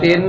3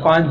5,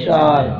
4,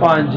5,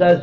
10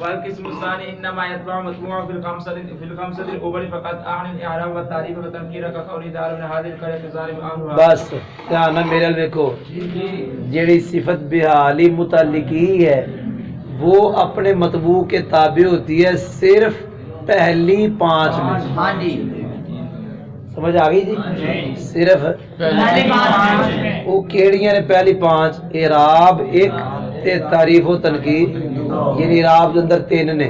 والقسم الثاني انما يتبع مطبوع في الخمسه الاول فقط اعن الاعراب والتعريف والتنكير كقول دار من هذه القريه ظالم امرها. بس کیا نا میرے دیکھو جیڑی صفت بحالی متعلقی ہے وہ اپنے مطبوع کے تابع ہوتی ہے صرف پہلی 5 میں. ہاں جی سمجھ آ گئی جی؟ صرف وہ کیڑیاں نے پہلی 5 اعراب 1 تے تعریف و تنقید یعنی اعراب کے اندر 3 نے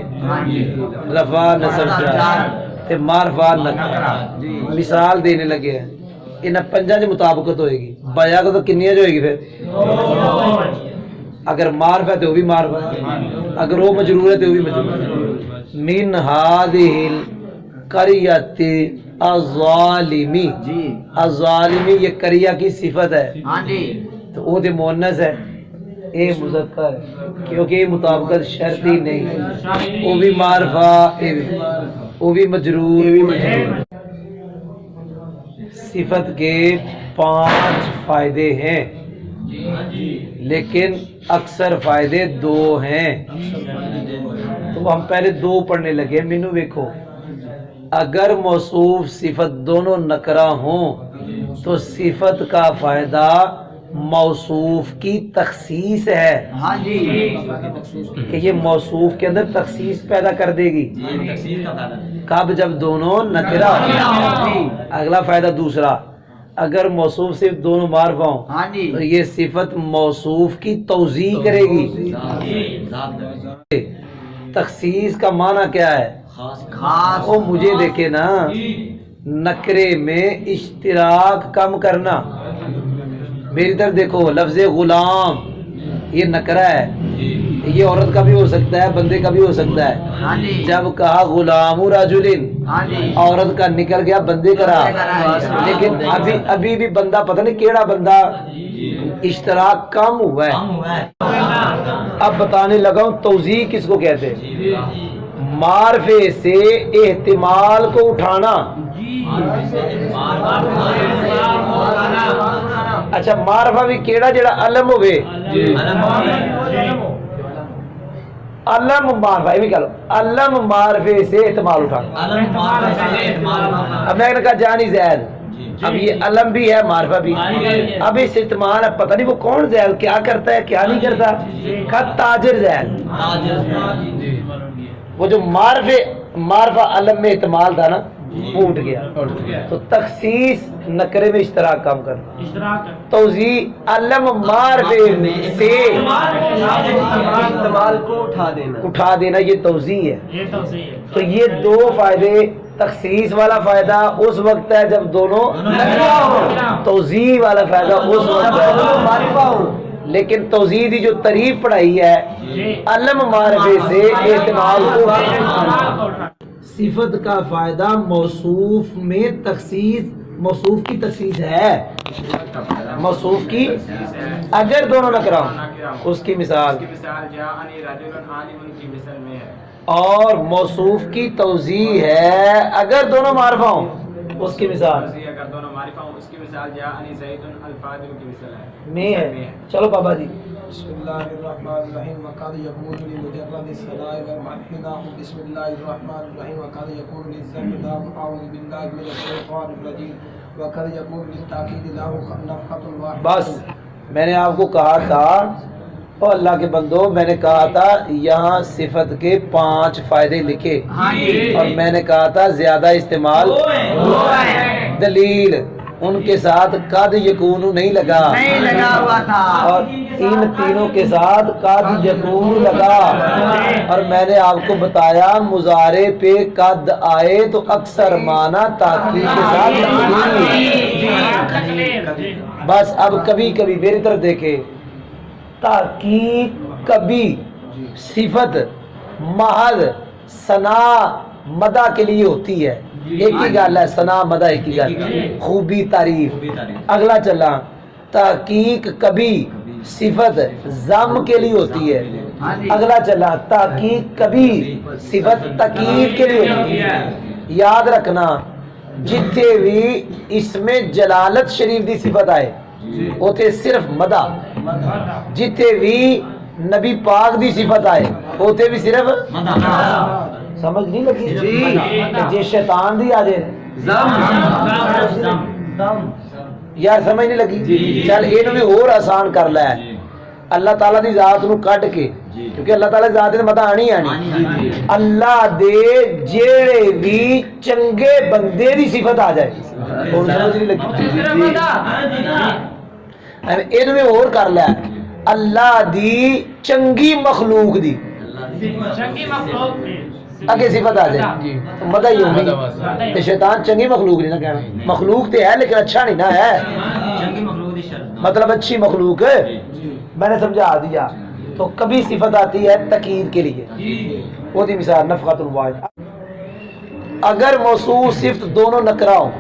رفع نصب تے معرفہ نکرہ. مثال دینے لگے ہیں انہاں 5 دی مطابقت ہوئے گی بایا کو تو کنیاں جو ہوئے گی پھر اگر معرفہ ہے تو وہ بھی معرفہ اگر وہ مجرور ہے تو وہ بھی مجرور. من هذه القرية الظالمی الظالمی یہ قریہ کی صفت ہے ہاں جی تو وہ دے مؤنث ہے اے مذکر ہے کیونکہ یہ مطابقت شرطی نہیں وہ بھی معرفہ وہ بھی مجرور. صفت کے 5 فائدے ہیں لیکن اکثر فائدے 2 ہیں تو ہم پہلے 2 پڑھنے لگے. مینوں دیکھو اگر موصوف صفت دونوں نکرہ ہوں تو صفت کا فائدہ موصوف کی تخصیص ہے. ہاں جی کہ یہ موصوف کے اندر تخصیص پیدا کر دے گی کب جب دونوں نکرہ ہوں. اگلا فائدہ دوسرا اگر موصوف صرف دونوں معرفہ ہوں ہاں جی تو یہ صفت موصوف کی توضیح کرے گی. تخصیص کا معنی کیا ہے؟ خاص. وہ مجھے دیکھے نا نکرے میں اشتراک کم کرنا. میری طرف دیکھو لفظ غلام یہ نکرہ ہے یہ عورت کا بھی ہو سکتا ہے بندے کا بھی ہو سکتا ہے. ہاں جی جب کہا غلام رجل ہاں جی عورت کا نکل گیا بندے کا رہا لیکن ابھی بھی بندہ پتہ نہیں کیڑا بندہ اشتراک کم ہوا ہے. اب بتانے لگا ہوں توضیح کس کو کہتے ہیں. معرفے سے احتمال کو اٹھانا. اچھا معرفہ بھی کیڑا جڑا علم ہوئے علم معرفہ یہ بھی کہہ لو علم معرفے سے احتمال اٹھانا. اب میں نے کہا جانی زید اب یہ علم بھی ہے معرفہ بھی اب اس احتمال ہے پتہ نہیں وہ کون زید کیا کرتا ہے کیا نہیں کرتا. کہا تاجر زید وہ جو معرفہ علم میں احتمال تھا نا وہ اٹھ گیا تو تخصیص نکرے میں اشتراک کام کرنا. توضیح علم معرفے سے احتمال کو اٹھا دینا یہ توضیح ہے. تو یہ 2 فائدے تخصیص والا فائدہ اس وقت ہے جب دونوں توضیح والا فائدہ اس وقت ہے لیکن توضیح دی جو تعریف پڑھائی ہے علم معرفے سے احتمال کو. صفت کا فائدہ موصوف میں تخصیص موصوف کی تخصیص ہے. موصوف کی اگر دونوں نکرہ ہوں اس کی مثال اور موصوف کی توضیح ہے اگر دونوں معرفہ ہوں اس کی مثال میں ہے. چلو بابا جی بسم اللہ الرحمن الرحیم وقد یکون لمجرد الصلاة والمدح نحو بسم اللہ الرحمن الرحیم وقد یکون للذم نحو اعوذ باللہ من الشیطان الرجیم وقد یکون للتاکید نحو نفخۃ الواحد. بس میں نے آپ کو کہا تھا اور اللہ کے بندو میں نے کہا تھا یہاں صفت کے 5 فائدے لکھے اور میں نے کہا تھا زیادہ استعمال دلیل ان کے ساتھ قد یکون نہیں لگا ہوا تھا اور ان تینوں کے ساتھ قد یکون لگا. اور میں نے آپ کو بتایا مضارع پہ قد آئے تو اکثر معنی تاکید کے ساتھ تقدیر. بس اب کبھی کبھی میری طرف دیکھے تاکید کبھی صفت محض ثنا مدح کے لیے ہوتی ہے. ایک ہی گل ہے ثنا مدح ایک ہی گل خوبی تعریف. اگلا چلا تحقیق کبھی صفت ذم کے لیے ہوتی ہے. اگلا چلا تحقیق کبھی صفت تقید کے لیے ہوتی ہے. یاد رکھنا جتنے بھی اس میں جلالت شریف دی صفت آئے وہ تے صرف مدح جتنے بھی نبی پاک دی صفت آئے ہوتے بھی صرف سمجھ نہیں لگی جی جی شیطان دی آ جائے یار سمجھ نہیں لگی چل یہ بھی اور آسان کر لے اللہ تعالیٰ دی ذات نو کٹ کے کیونکہ اللہ تعالیٰ دی ذات نے متا آنی آنی اللہ دے جیڑے بھی چنگے بندے دی صفت آ جائے اور سمجھ نہیں لگی یہ بھی اور کر لے اللہ دی چنگی مخلوق دی اگے صفت آ جائے مدہ ہی ہوگی شیطان چنگی مخلوق نہیں نہ کہنا مخلوق تے ہے لیکن اچھا نہیں نہ ہے مطلب اچھی مخلوق میں نے سمجھا دیا تو کبھی صفت آتی ہے تقید کے لیے وہ دی مثال نفخۃ الواحد اگر موصوف صفت دونوں نکرہ ہوں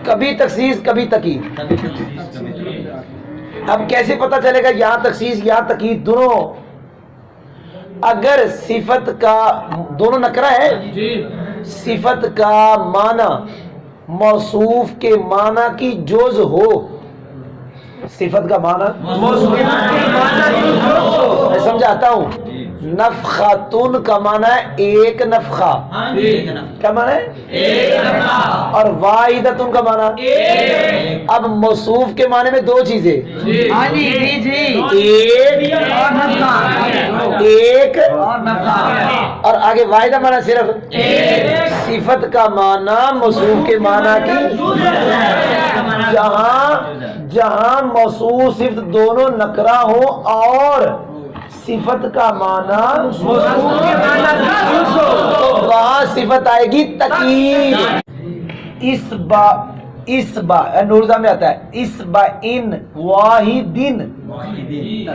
کبھی تخصیص کبھی تقید اب کیسے پتہ چلے گا یہاں تخصیص یہاں تقید دونوں اگر صفت کا دونوں نکرہ ہے صفت کا معنی موصوف کے معنی کی جز ہو صفت کا معنی میں سمجھاتا ہوں نفخاتن کا معنی ہے ایک نفخہ کیا معنی ہے اور واحدتن کا معنی اب موصوف کے معنی میں دو چیزیں ایک اور آگے واحدہ معنی صرف صفت کا معنی موصوف کے معنی کی جہاں موصوف صفت دونوں نکرہ ہو اور صفت کا معنی موصوف کے معنی تو وہاں صفت آئے گی تقید اس با نورزہ میں آتا ہے اس با ان واحدن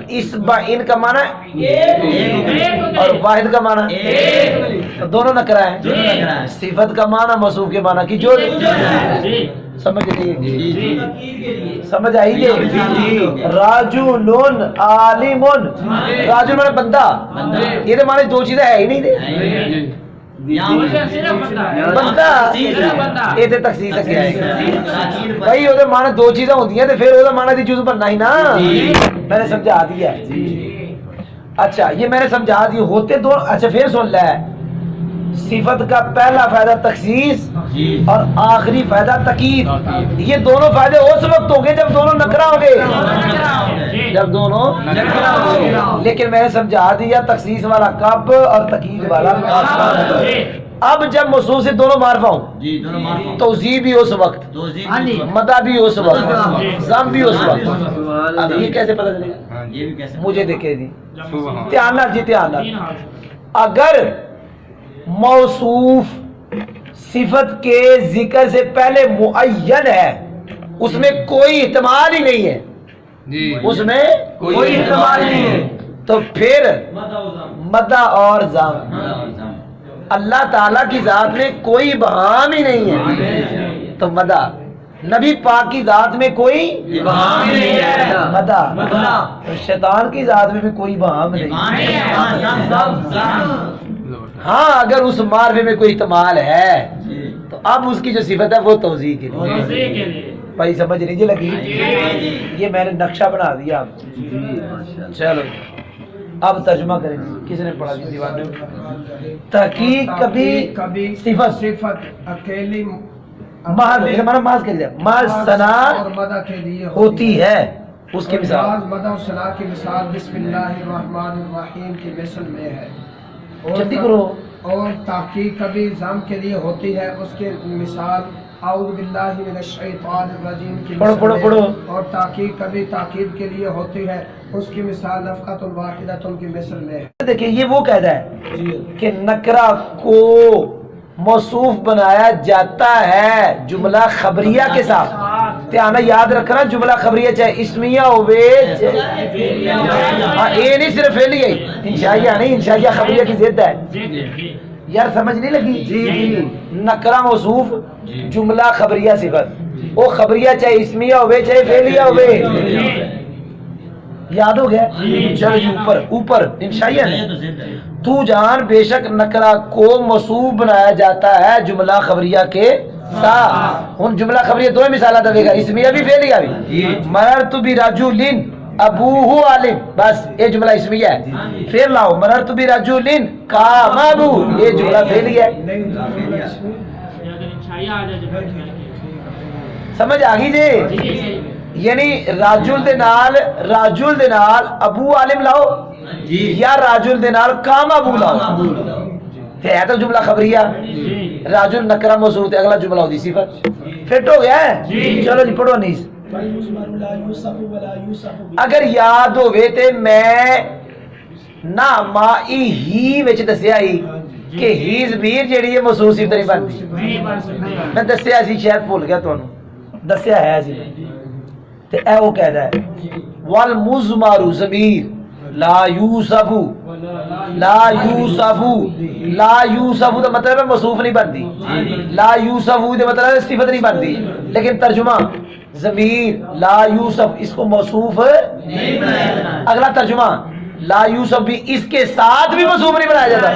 اس با ان کا معنی اور واحد کا معنی دونوں نکرہ ہیں صفت کا معنی موصوف کے معنی کی جو سمجھ لیجیے سمجھ آئی راجولون عالمون راجولون بندہ یہ تو معنی دو چیزیں ہے ہی نہیں بندہ یہ تو تخصیص ہے بھائی وہ معنی دو چیزیں ہوتی ہیں تو پھر وہ معنی دی جز بننا ہی نا میں نے سمجھا دیا اچھا یہ میں نے سمجھا دی ہوتے دو اچھا پھر سن لے صفت کا پہلا فائدہ تخصیص اور آخری فائدہ تقید یہ دونوں فائدے اس وقت ہوں گے جب دونوں نکرہ ہوں گے جب دونوں لیکن میں نے سمجھا دیا تخصیص والا کب اور تقید والا اب جب موصوف سے دونوں معرفہ ہوں توضیح بھی اس وقت مدہ بھی اس وقت ضم بھی اس وقت اب یہ کیسے پتہ چلے گا مجھے دیکھے دی دھیان نہ جی دھیان نہ اگر موصوف صفت کے ذکر سے پہلے معین ہے اس میں کوئی احتمال ہی نہیں ہے اس میں کوئی احتمال نہیں ہے تو پھر مدہ اور ضم اللہ تعالیٰ کی ذات میں کوئی بہام ہی نہیں ہے تو مدہ نبی پاک کی ذات میں کوئی بہام نہیں ہے مدہ شیطان کی ذات میں بھی کوئی بہام نہیں ہاں اگر اس معرفے میں کوئی احتمال ہے تو اب اس کی جو صفت ہے وہ توضیح کے لیے بھائی سمجھ لیجیے لگی یہ میں نے نقشہ بنا دیا چلو اب ترجمہ کریں کس نے پڑھا دی دیوان میں تحقیق کبھی صفت اکیلی محض کے لیے محض ثنا ہوتی ہے اس کی مثال مدح و ثنا کی مثال بسم اللہ الرحمن الرحیم کی مثل میں ہے جلدی کرو اور تحقیق کبھی ضم کے لیے ہوتی ہے اس کی مثال اعوذ باللہ من الشیطان الرجیم کی مثل میں اور تحقیق کبھی تاکید کے لیے ہوتی ہے اس کی مثال نفخۃ الواحدۃ کی مثل میں ہے دیکھیں یہ وہ قاعدہ ہے کہ نکرہ کو موصوف بنایا جاتا ہے جملہ خبریہ کے ساتھ دھیان یاد رکھنا جملہ خبریہ چاہے اسمیہ ہوئے یہ نہیں صرف فعلیہ انشائیہ نہیں انشائیہ خبریہ کی ضد ہے یار سمجھ نہیں لگی نکرہ موصوف جملہ خبریہ صفت وہ خبریہ چاہے اسمیہ ہوئے چاہے فعلیہ ہوئے یاد ہو گیا چلو جی اوپر انشائیہ نہیں تو جان بے شک نکرہ کو موصوف بنایا جاتا ہے جملہ خبریہ کے ہن جملہ خبریہ دو مثالہ دے گا، اسمیہ بھی فعلیہ بھی. مررت برجل ابوہ عالم، بس یہ جملہ اسمیہ ہے. پھر لاؤ مررت برجل قام ابوہ، یہ جملہ فعلیہ ہے. سمجھ آ گئی جی؟ یعنی راجل دے نال ابو عالم لاؤ یا راجل دے نال قام ابو لاؤ، ہے تو جملہ خبریہ. راجل نکرہ موصوف ہے، اگلا جملہ ہوتی صفت. فٹ ہو گیا ہے؟ چلو جی پڑھو نہیں. اگر یاد ہوئے تے میں نہ مائی ہی وچ دسیا ہی کہ ہی ضمیر جیڑی ہے موصوف صفت نہیں بنتی. میں دسیا سی، شاید بھول گیا تانوں، دسیا ہے سی تے اے وہ کہدا ہے والمضمر ضمیر لا یوصف لا یوصف دا مطلب ہے موصوف نہیں بنتی، لا یوصف دا مطلب ہے صفت نہیں بنتی. لیکن ترجمہ ضمیر لا یوصف اس کو موصوف نہیں بنایا جاتا. اگلا ترجمہ لا یوصف بھی اس کے ساتھ بھی موصوف نہیں بنایا جاتا.